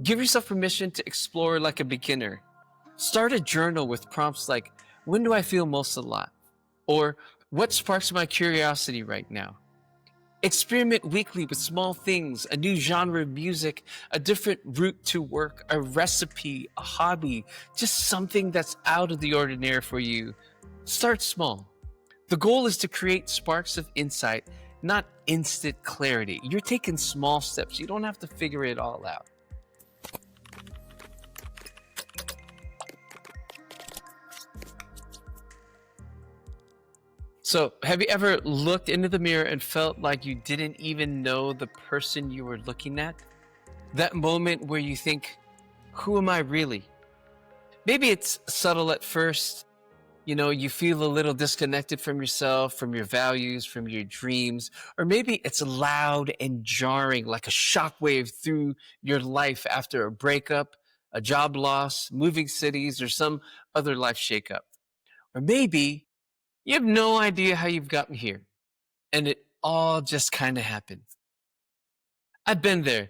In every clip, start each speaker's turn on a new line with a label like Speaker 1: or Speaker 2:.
Speaker 1: Give yourself permission to explore like a beginner. Start a journal with prompts like, when do I feel most alive? Or what sparks my curiosity right now? Experiment weekly with small things, a new genre of music, a different route to work, a recipe, a hobby, just something that's out of the ordinary for you. Start small. The goal is to create sparks of insight, not instant clarity. You're taking small steps. You don't have to figure it all out. So, have you ever looked into the mirror and felt like you didn't even know the person you were looking at? That moment where you think, who am I really? Maybe it's subtle at first. You feel a little disconnected from yourself, from your values, from your dreams, or maybe it's loud and jarring, like a shockwave through your life after a breakup, a job loss, moving cities, or some other life shakeup. Or maybe you have no idea how you've gotten here, and it all just kind of happened. I've been there.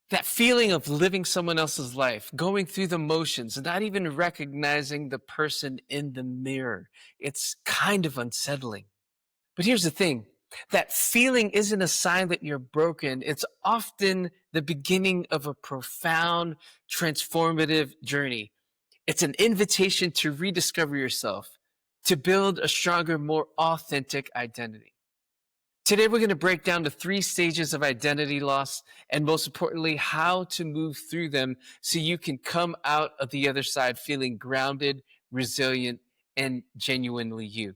Speaker 1: That feeling of living someone else's life, going through the motions, and not even recognizing the person in the mirror. It's kind of unsettling. But here's the thing, that feeling isn't a sign that you're broken. It's often the beginning of a profound, transformative journey. It's an invitation to rediscover yourself, to build a stronger, more authentic identity. Today, we're going to break down the three stages of identity loss and, most importantly, how to move through them so you can come out of the other side feeling grounded, resilient, and genuinely you.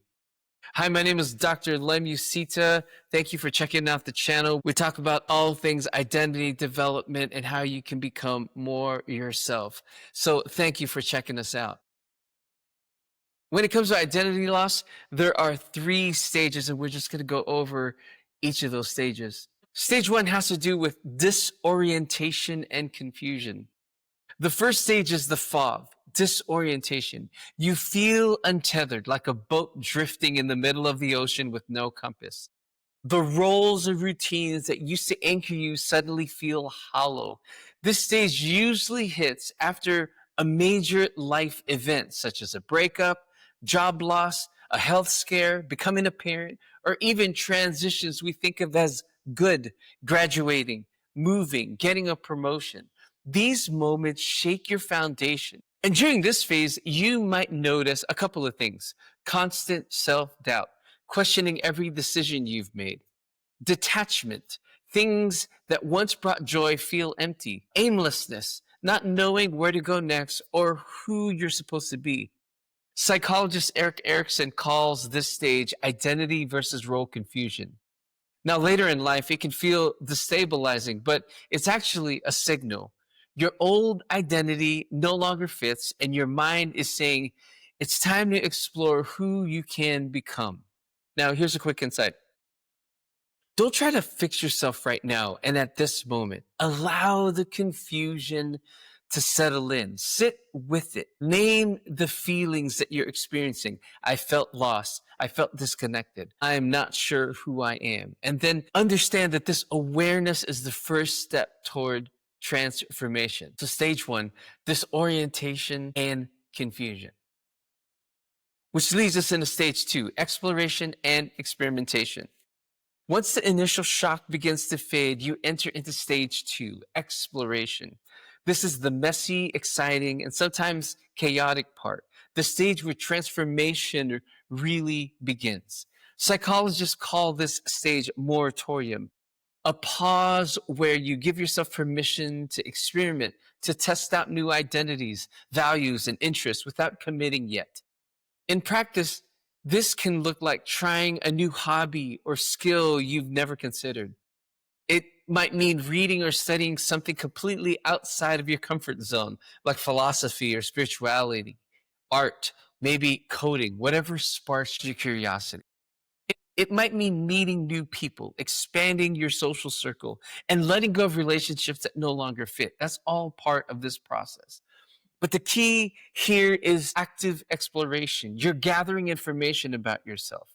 Speaker 1: Hi, my name is Dr. Lem Usita. Thank you for checking out the channel. We talk about all things identity development and how you can become more yourself. So thank you for checking us out. When it comes to identity loss, there are three stages, and we're just going to go over each of those stages. Stage one has to do with disorientation and confusion. The first stage is the fog, disorientation. You feel untethered, like a boat drifting in the middle of the ocean with no compass. The roles and routines that used to anchor you suddenly feel hollow. This stage usually hits after a major life event, such as a breakup, job loss, a health scare, becoming a parent, or even transitions we think of as good, graduating, moving, getting a promotion. These moments shake your foundation. And during this phase, you might notice a couple of things: constant self-doubt, questioning every decision you've made; detachment, things that once brought joy feel empty; aimlessness, not knowing where to go next or who you're supposed to be. Psychologist Eric Erickson calls this stage identity versus role confusion. Now, later in life, it can feel destabilizing, but it's actually a signal. Your old identity no longer fits, and your mind is saying it's time to explore who you can become. Now, here's a quick insight. Don't try to fix yourself right now and at this moment. Allow the confusion to settle in. Sit with it. Name the feelings that you're experiencing. I felt lost. I felt disconnected. I am not sure who I am. And then understand that this awareness is the first step toward transformation. So stage one, disorientation and confusion. Which leads us into stage two, exploration and experimentation. Once the initial shock begins to fade, you enter into stage two, exploration. This is the messy, exciting, and sometimes chaotic part, the stage where transformation really begins. Psychologists call this stage moratorium, a pause where you give yourself permission to experiment, to test out new identities, values, and interests without committing yet. In practice, this can look like trying a new hobby or skill you've never considered. It might mean reading or studying something completely outside of your comfort zone, like philosophy or spirituality, art, maybe coding, whatever sparks your curiosity. It might mean meeting new people, expanding your social circle, and letting go of relationships that no longer fit. That's all part of this process. But the key here is active exploration. You're gathering information about yourself.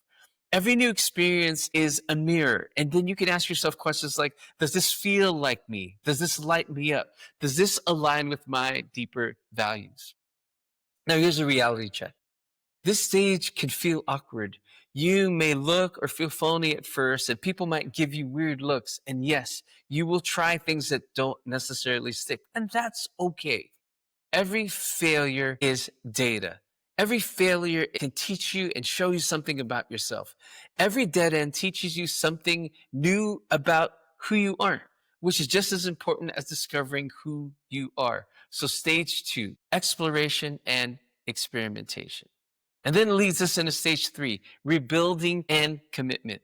Speaker 1: Every new experience is a mirror. And then you can ask yourself questions like, does this feel like me? Does this light me up? Does this align with my deeper values? Now, here's a reality check. This stage can feel awkward. You may look or feel phony at first, and people might give you weird looks. And yes, you will try things that don't necessarily stick, and that's okay. Every failure is data. Every failure can teach you and show you something about yourself. Every dead end teaches you something new about who you are, which is just as important as discovering who you are. So, stage two, exploration and experimentation. And then it leads us into stage three, rebuilding and commitment.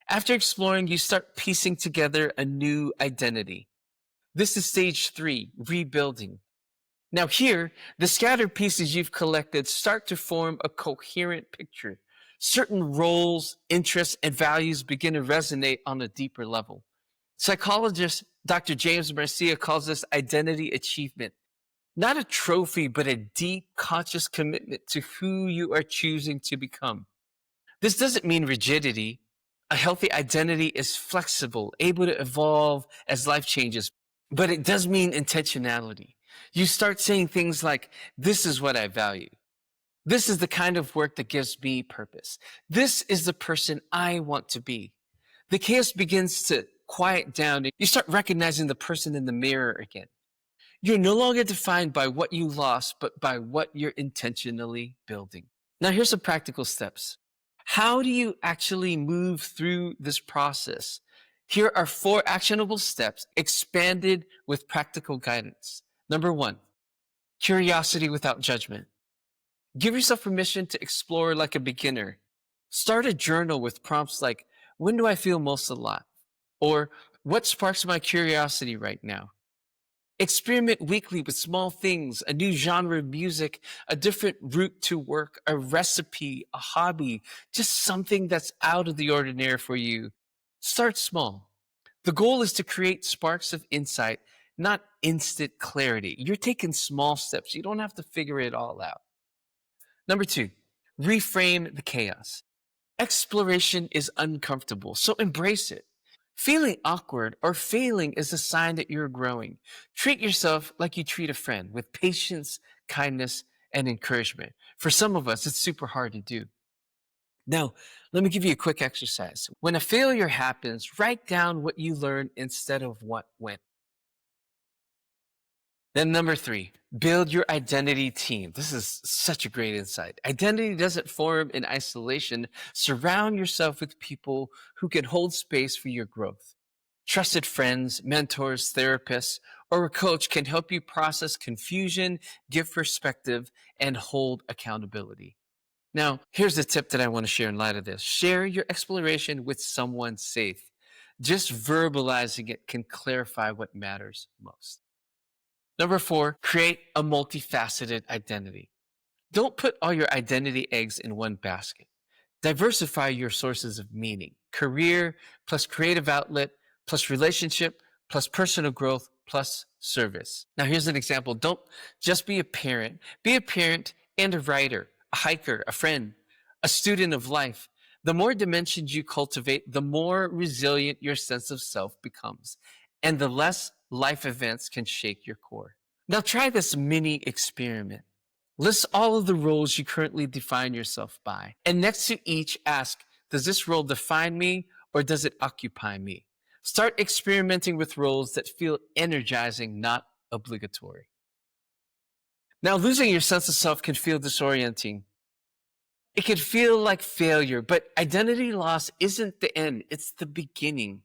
Speaker 1: After exploring, you start piecing together a new identity. This is stage three, rebuilding. Now, here, the scattered pieces you've collected start to form a coherent picture. Certain roles, interests, and values begin to resonate on a deeper level. Psychologist Dr. James Marcia calls this identity achievement. Not a trophy, but a deep, conscious commitment to who you are choosing to become. This doesn't mean rigidity. A healthy identity is flexible, able to evolve as life changes, but it does mean intentionality. You start saying things like, this is what I value. This is the kind of work that gives me purpose. This is the person I want to be. The chaos begins to quiet down. You start recognizing the person in the mirror again. You're no longer defined by what you lost, but by what you're intentionally building. Now, here's some practical steps. How do you actually move through this process? Here are 4 actionable steps expanded with practical guidance. Number 1, curiosity without judgment. Give yourself permission to explore like a beginner. Start a journal with prompts like, when do I feel most alive? Or, what sparks my curiosity right now? Experiment weekly with small things, a new genre of music, a different route to work, a recipe, a hobby, just something that's out of the ordinary for you. Start small. The goal is to create sparks of insight, not instant clarity. You're taking small steps. You don't have to figure it all out. Number 2, reframe the chaos. Exploration is uncomfortable, so embrace it. Feeling awkward or failing is a sign that you're growing. Treat yourself like you treat a friend with patience, kindness, and encouragement. For some of us, it's super hard to do. Now, let me give you a quick exercise. When a failure happens, write down what you learned instead of what went. Then number 3, build your identity team. This is such a great insight. Identity doesn't form in isolation. Surround yourself with people who can hold space for your growth. Trusted friends, mentors, therapists, or a coach can help you process confusion, give perspective, and hold accountability. Now, here's a tip that I want to share in light of this. Share your exploration with someone safe. Just verbalizing it can clarify what matters most. Number 4, create a multifaceted identity. Don't put all your identity eggs in one basket. Diversify your sources of meaning. Career plus creative outlet plus relationship plus personal growth plus service. Now, here's an example. Don't just be a parent. Be a parent and a writer, a hiker, a friend, a student of life. The more dimensions you cultivate, the more resilient your sense of self becomes, and the less life events can shake your core. Now, try this mini experiment. List all of the roles you currently define yourself by. And next to each, ask, does this role define me or does it occupy me? Start experimenting with roles that feel energizing, not obligatory. Now, losing your sense of self can feel disorienting. It can feel like failure, but identity loss isn't the end, it's the beginning.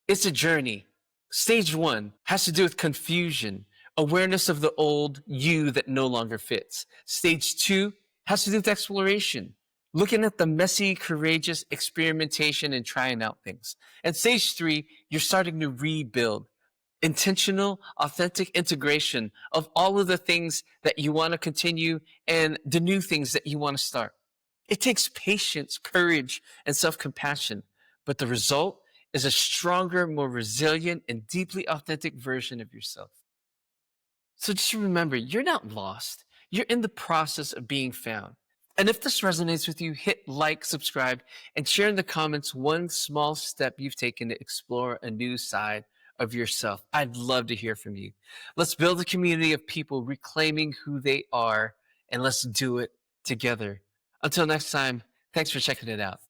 Speaker 1: It's a journey. Stage 1 has to do with confusion, awareness of the old you that no longer fits. Stage 2 has to do with exploration, looking at the messy, courageous experimentation and trying out things. And stage 3, you're starting to rebuild, intentional, authentic integration of all of the things that you want to continue and the new things that you want to start. It takes patience, courage, and self-compassion, but the result is a stronger, more resilient, and deeply authentic version of yourself. So just remember, you're not lost. You're in the process of being found. And if this resonates with you, hit like, subscribe, and share in the comments one small step you've taken to explore a new side of yourself. I'd love to hear from you. Let's build a community of people reclaiming who they are, and let's do it together. Until next time, thanks for checking it out.